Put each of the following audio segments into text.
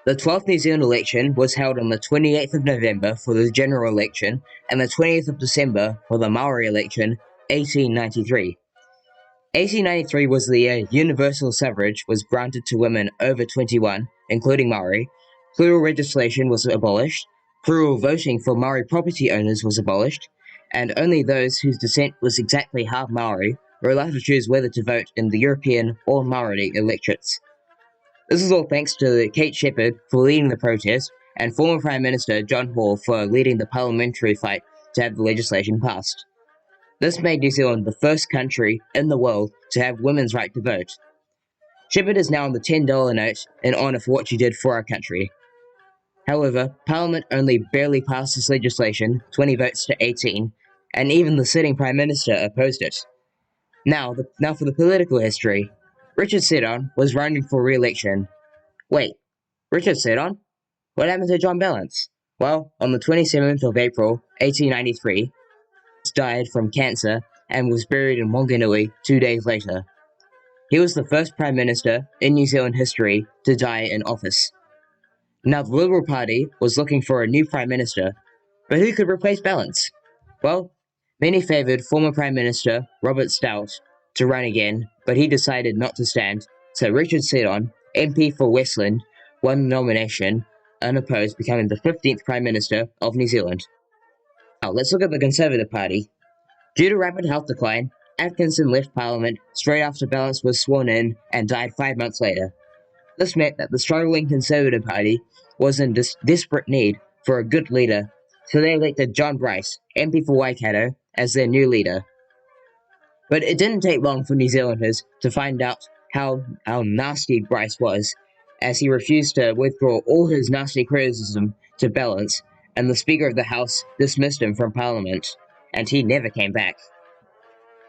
The 12th New Zealand election was held on the 28th of November for the general election and the 20th of December for the Maori election, 1893. 1893 was the year universal suffrage was granted to women over 21, including Maori, plural legislation was abolished, plural voting for Maori property owners was abolished, and only those whose descent was exactly half Maori were allowed to choose whether to vote in the European or Maori electorates. This is all thanks to Kate Shepherd for leading the protest and former Prime Minister John Hall for leading the parliamentary fight to have the legislation passed. This made New Zealand the first country in the world to have women's right to vote. Shepherd is now on the $10 note in honour for what she did for our country. However, Parliament only barely passed this legislation, 20 votes to 18, and even the sitting Prime Minister opposed it. Now for the political history. Richard Seddon was running for re-election. Wait, Richard Seddon? What happened to John Ballance? Well, on the 27th of April, 1893, he died from cancer and was buried in Wanganui 2 days later. He was the first Prime Minister in New Zealand history to die in office. Now the Liberal Party was looking for a new Prime Minister, but who could replace Ballance? Well, many favoured former Prime Minister Robert Stout to run again, but he decided not to stand, so Richard Seddon, MP for Westland, won the nomination, unopposed, becoming the 15th Prime Minister of New Zealand. Now let's look at the Conservative Party. Due to rapid health decline, Atkinson left Parliament straight after Ballance was sworn in and died 5 months later. This meant that the struggling Conservative Party was in desperate need for a good leader, so they elected John Bryce, MP for Waikato, as their new leader. But it didn't take long for New Zealanders to find out how nasty Bryce was, as he refused to withdraw all his nasty criticism to Ballance, and the Speaker of the House dismissed him from Parliament, and he never came back.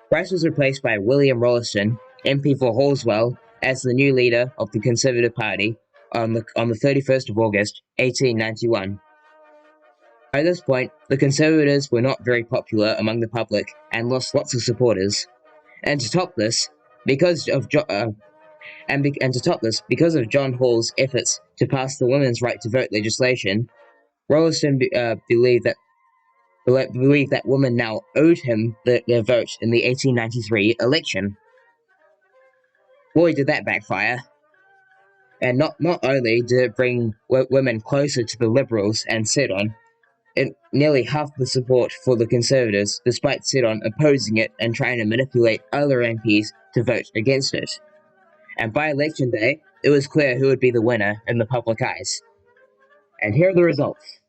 Bryce was replaced by William Rolleston, MP for Halswell, as the new leader of the Conservative Party on the 31st of August, 1891. By this point, the Conservatives were not very popular among the public and lost lots of supporters. And to top this, because of John Hall's efforts to pass the women's right to vote legislation, Rolleston believed that women now owed him their vote in the 1893 election. Boy, did that backfire. And not only did it bring women closer to the Liberals and Seddon, it nearly halved the support for the Conservatives, despite Seddon opposing it and trying to manipulate other MPs to vote against it. And by election day, it was clear who would be the winner in the public eyes. And here are the results.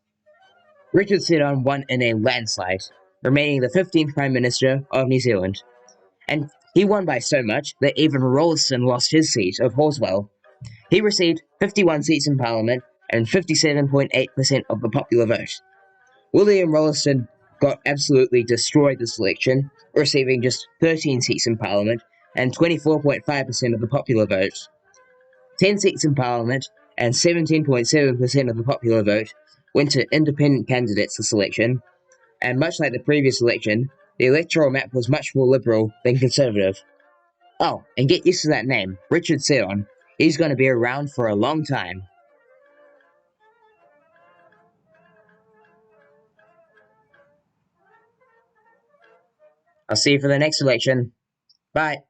Richard Seddon won in a landslide, remaining the 15th Prime Minister of New Zealand. And he won by so much that even Rolleston lost his seat of Halswell. He received 51 seats in Parliament and 57.8% of the popular vote. William Rolleston got absolutely destroyed this election, receiving just 13 seats in Parliament and 24.5% of the popular vote. 10 seats in Parliament and 17.7% of the popular vote went to independent candidates this election, and much like the previous election, the electoral map was much more liberal than conservative. Oh, and get used to that name, Richard Seddon. He's going to be around for a long time. I'll see you for the next election. Bye.